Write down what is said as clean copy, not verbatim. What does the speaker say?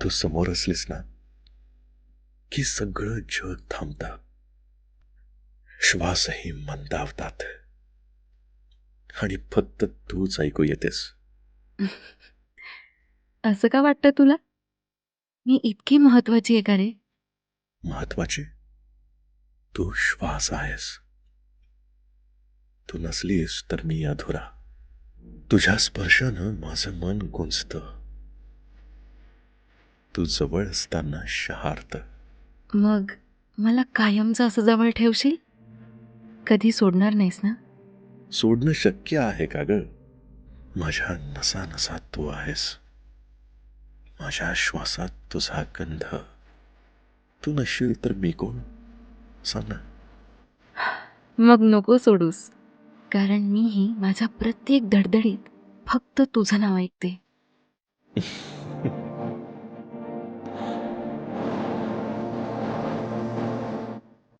तू समोर असलीस ना की सगळं जग थांबतं, श्वासही मंदावतात आणि फक्त तूच ऐकू येतेस. असं का वाटतं तुला? मी इतकी महत्वाची आहे का रे? महत्वाची तू श्वास आहेस. तू नसलीस तर मी अधुरा. तुझ्या स्पर्शानं माझं मन गुंजतं. तू जवळ असताना शहारतं. मग मला कायमचं असं जवळ ठेवशील? कधी सोडणार नाहीस ना? सोडणं शक्य आहे का ग? माझ्या नसा नसात तू आहेस. माझ्या श्वासात तुझा गंध. तू नसशील तर मी कोण? सांग ना. मग नको सोडूस. कारण मीही माझ्या प्रत्येक धडधडीत फक्त तुझं नाव ऐकते.